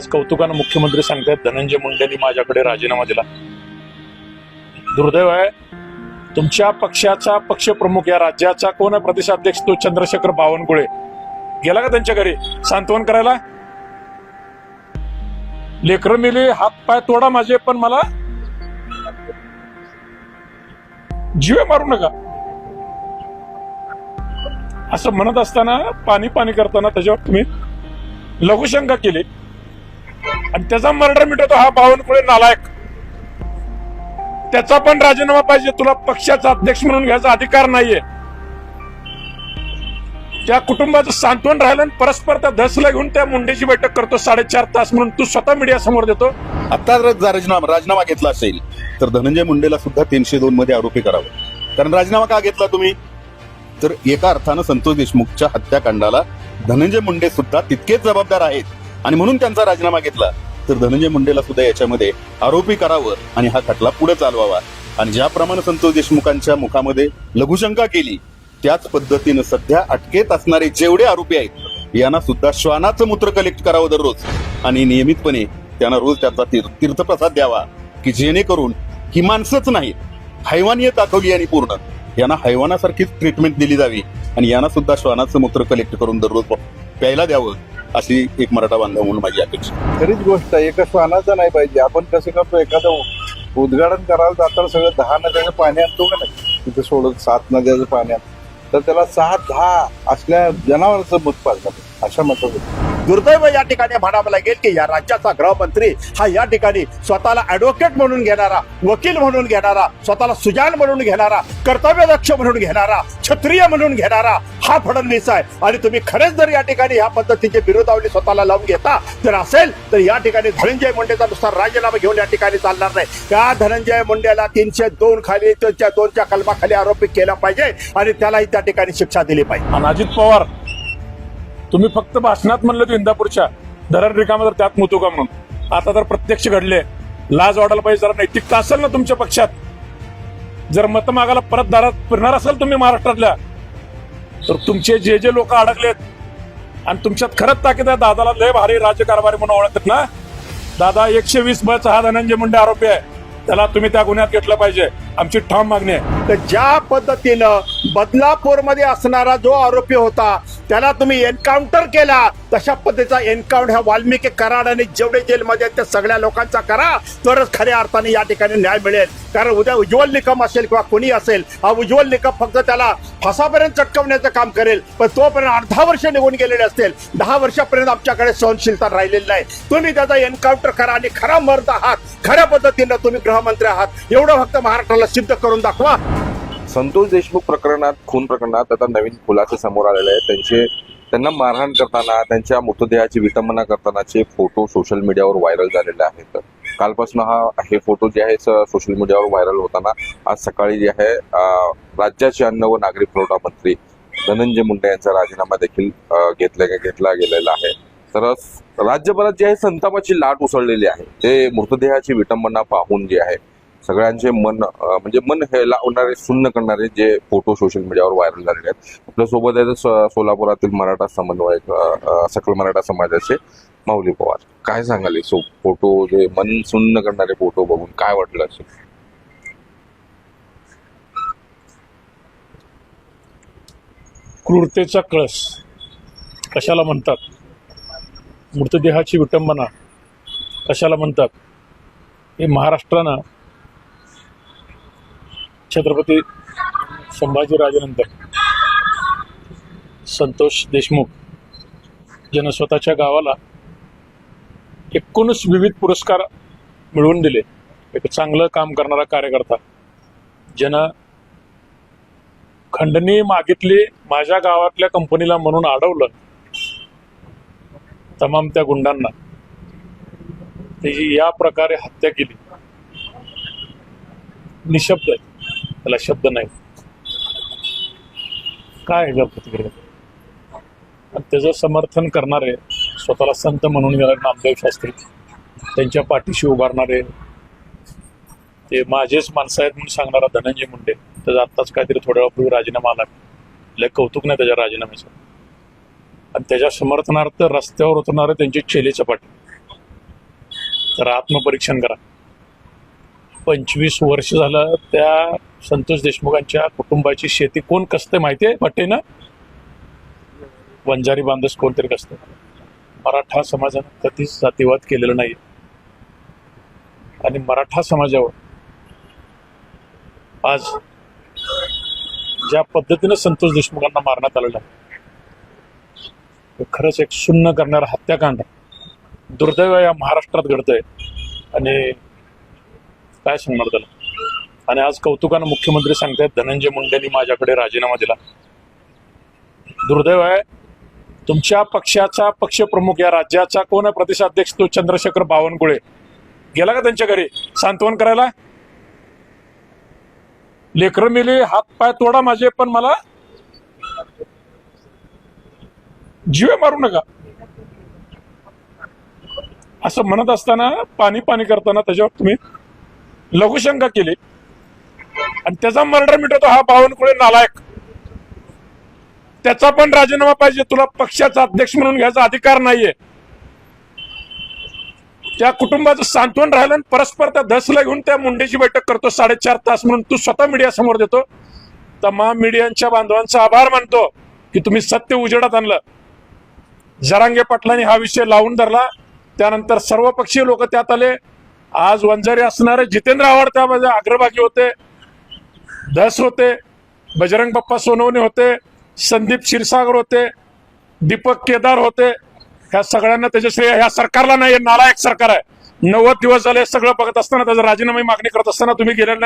आज कौतुकानं मुख्यमंत्री सांगतायत धनंजय मुंडेंनी माझ्याकडे राजीनामा दिला. दुर्दैव आहे, तुमच्या पक्षाचा पक्षप्रमुख या राज्याचा कोण आहे प्रदेशाध्यक्ष, तो चंद्रशेखर बावनकुळे गेला का त्यांच्या घरी सांत्वन करायला? लेकरं मेली, हात पाय तोडा माझे, पण मला जीवे मारू नका असं म्हणत असताना, पाणी पाणी करताना त्याच्यावर तुम्ही लघुशंका केली आणि त्याचा मर्डर मिटवतो हा बावनकुळे नालायक. त्याचा पण राजीनामा पाहिजे. तुला पक्षाचा अध्यक्ष म्हणून घ्यायचा अधिकार नाहीये. त्या कुटुंबाचं सांत्वन राहिलं आणि परस्पर त्या धसला घेऊन त्या मुंडेची बैठक करतो 4.5 तास म्हणून तू स्वतः मीडिया समोर देतो. आता जर राजीनामा घेतला असेल तर धनंजय मुंडेला सुद्धा 302 मध्ये आरोपी करावं. कारण राजीनामा का घेतला तुम्ही? तर एका अर्थानं संतोष देशमुखच्या हत्याकांडाला धनंजय मुंडे सुद्धा तितकेच जबाबदार आहेत आणि म्हणून त्यांचा राजीनामा घेतला. तर धनंजय मुंडेला सुद्धा याच्यामध्ये आरोपी करावं आणि हा खटला पुढे चालवावा. आणि ज्याप्रमाणे संतोष देशमुखांच्या मुखामध्ये लघुशंका केली त्याच पद्धतीनं सध्या अटकेत असणारे जेवढे आरोपी आहेत यांना सुद्धा श्वानाचं मूत्र कलेक्ट करावं दररोज आणि नियमितपणे त्यांना रोज त्याचा तीर्थप्रसाद द्यावा की जेणेकरून ही माणसंच नाहीत, हैवानीयत दाखवली आणि पूर्ण यांना हैवानासारखीच ट्रीटमेंट दिली जावी आणि यांना सुद्धा श्वानाचं मूत्र कलेक्ट करून दररोज प्यायला द्यावं अशी एक मराठा बांधव म्हणून माझी अपेक्षा. खरीच गोष्ट आहे, एका श्वानाचं नाही पाहिजे. आपण कसं करतो, एखादं उद्घाटन करायला जाताना सगळं 10 नद्याचं पाणी आणतो का नाही, तिथे सोडून 7 नद्याचं पाणी आणतो, तर त्याला 6-10 असल्या जनावरांचं दूध पाजलं अशा मतं. दुर्दैव या ठिकाणी म्हणावं लागेल की या राज्याचा गृहमंत्री हा या ठिकाणी स्वतःला ऍडव्होकेट म्हणून घेणारा, वकील म्हणून घेणारा, स्वतःला सुजाण म्हणून घेणारा, कर्तव्यदक्ष म्हणून घेणारा, क्षत्रिय म्हणून घेणारा हा फडणवीस आहे. आणि तुम्ही खरेच जर या ठिकाणी या पद्धतीचे विरोधावली स्वतःला लावून घेता जर असेल तर या ठिकाणी धनंजय मुंडेचा नुसार राजीनामा घेऊन या ठिकाणी चालणार नाही. त्या धनंजय मुंडेला 302 खाली 2च्या कलमाखाली आरोपी केला पाहिजे आणि त्यालाही त्या ठिकाणी शिक्षा दिली पाहिजे. आणि अजित पवार, तुम्ही फक्त भाषणात म्हणलं तर इंदापूरच्या दरार रिकामा तर त्यात मुतो का म्हणून, आता तर प्रत्यक्ष घडले. लाज वाटायला पाहिजे, जरा नैतिकता असेल ना तुमच्या पक्षात. जर मत मागायला परत दारात फिरणार असेल तुम्ही महाराष्ट्रातल्या, तर तुमचे जे जे लोक अडकलेत आणि तुमच्यात खरंच ताकीद आहे, दादाला लय भारी राज्यकारभारी म्हणून ओळखतात ना, दादा 120 हा धनंजय मुंडे आरोपी आहे, त्याला तुम्ही त्या गुन्ह्यात घेतलं पाहिजे, आमची ठाम मागणी आहे. तर ज्या पद्धतीनं बदलापूरमध्ये असणारा जो आरोपी होता त्याला तुम्ही एन्काउंटर केला, तशा पद्धतीचा एन्काउंटर ह्या वाल्मिकी कराड आणि जेवढे जेलमध्ये आहेत त्या सगळ्या लोकांचा करा, तरच खऱ्या अर्थाने या ठिकाणी न्याय मिळेल. कारण उद्या उज्ज्वल निकम असेल किंवा कोणी असेल, हा उज्ज्वल निकम फक्त त्याला फासापर्यंत चटकवण्याचं काम करेल, पण तोपर्यंत 10 वर्ष निघून गेलेले असतील. 10 वर्षापर्यंत आमच्याकडे सहनशीलता राहिलेली नाही. तुम्ही त्याचा एन्काउंटर करा आणि खरा मर्द आहात, खऱ्या पद्धतीनं तुम्ही गृहमंत्री आहात, एवढं फक्त महाराष्ट्राला सिद्ध करून दाखवा. संतोष देशमुख प्रकरणात, खून प्रकरणात आता नवीन खुलासे समोर आलेले आहेत. त्यांना मारहाण करताना, त्यांच्या मृतदेहाची विटंबना करतानाचे फोटो सोशल मीडियावर व्हायरल झालेले आहेत. कालपासून हे फोटो जे आहे सोशल मीडियावर व्हायरल होताना आज सकाळी जे आहे राज्याचे अन्न व नागरी पुरवठा मंत्री धनंजय मुंडे यांचा राजीनामा देखील घेतला गेलेला आहे. तर राज्यभरात जे आहे संतापाची लाट उसळलेली आहे. ते मृतदेहाची विटंबना पाहून जे आहे सगळ्यांचे मन हे लावणारे, सुन्न करणारे जे फोटो सोशल मीडियावर व्हायरल झालेले आहेत. आपल्या सोबत आहेत सोलापुरातील मराठा समन्वयक, सकल मराठा समाजाचे माऊली पवार. काय सांगाल फोटो, जे मन सुन्न करणारे फोटो बघून काय वाटलं असेल? क्रूरतेचा कळस कशाला म्हणतात, मृतदेहाची विटंबना कशाला म्हणतात, हे महाराष्ट्रानं छत्रपती संभाजीराजेनंतर संतोष देशमुख ज्यानं स्वतःच्या गावाला 19 विविध पुरस्कार मिळवून दिले, एक चांगलं काम करणारा कार्यकर्ता, ज्यानं खंडणी मागितली माझ्या गावातल्या कंपनीला म्हणून अडवलं तमाम त्या गुंडांना, त्याची या प्रकारे हत्या केली. निशब्द आहे, त्याला शब्द नाही. काय आहे प्रतिक्रिया? आणि त्याचं समर्थन करणारे, स्वतःला संत म्हणून गेले नामदेव शास्त्री, त्यांच्या पाठीशी उभारणारे, ते माझेच माणसं आहेत म्हणून सांगणारा धनंजय मुंडे, त्याचा आत्ताच काहीतरी थोड्या वेळापूर्वी राजीनामा आला. लय कौतुक नाही त्याच्या राजीनाम्याचं. आणि त्याच्या समर्थनार्थ रस्त्यावर उतरणारे त्यांची चेली चपाटी, तर आत्मपरीक्षण करा. 25 वर्ष झालं त्या संतोष देशमुखांच्या कुटुंबाची शेती कोण कसते माहितीये पट्टेनं? वंजारी बांधस कोणतरी कसतं. मराठा समाजानं कधीच जातीवाद केलेला नाही आणि मराठा समाजावर आज ज्या पद्धतीनं संतोष देशमुखांना मारण्यात आलेलं आहे ते खरंच एक शून्य करणारा हत्याकांड दुर्दैव या महाराष्ट्रात घडतंय आणि काय सांगणार त्याला. आणि आज कौतुकानं मुख्यमंत्री सांगतायत धनंजय मुंडेंनी माझ्याकडे राजीनामा दिला. दुर्दैव आहे तुमच्या पक्षाचा पक्षप्रमुख या राज्याचा कोण आहे प्रदेशाध्यक्ष तो चंद्रशेखर बावनकुळे गेला का त्यांच्या घरी सांत्वन करायला? लेकरं मेली हात पाय तोडा माझे पण मला जीवे मारू नका असं म्हणत असताना पाणी पाणी करताना त्याच्यावर तुम्ही लघुशंका केली आणि त्याचा मर्डर मिटवतो हा बावनकुळे नालायक. त्याचा पण राजीनामा पाहिजे. तुला पक्षाचा अध्यक्ष म्हणून घ्यायचा अधिकार नाहीये. त्या कुटुंबाचं सांत्वन राहिलं आणि परस्पर त्या धसला घेऊन त्या मुंडेची बैठक करतो 4.5 तास म्हणून तू स्वतः मीडिया समोर देतो. तमाम मीडियांच्या बांधवांचा आभार मानतो की तुम्ही सत्य उजेडात आणलं. जरांगे पाटलांनी हा विषय लावून धरला त्यानंतर सर्व पक्षीय लोक त्यात आले. आज वंजारी असणारे जितेंद्र आव्हाड त्यामध्ये अग्रभागी होते. धस होते, बजरंग बाप्पा सोनवणे होते, संदीप क्षीरसागर होते, दीपक केदार होते. ह्या सगळ्यांना त्याच्या श्रेय ह्या सरकारला नाही. नालायक सरकार आहे. 90 दिवस झाले सगळं बघत असताना त्याचा राजीनामा मागणी करत असताना तुम्ही गेलेला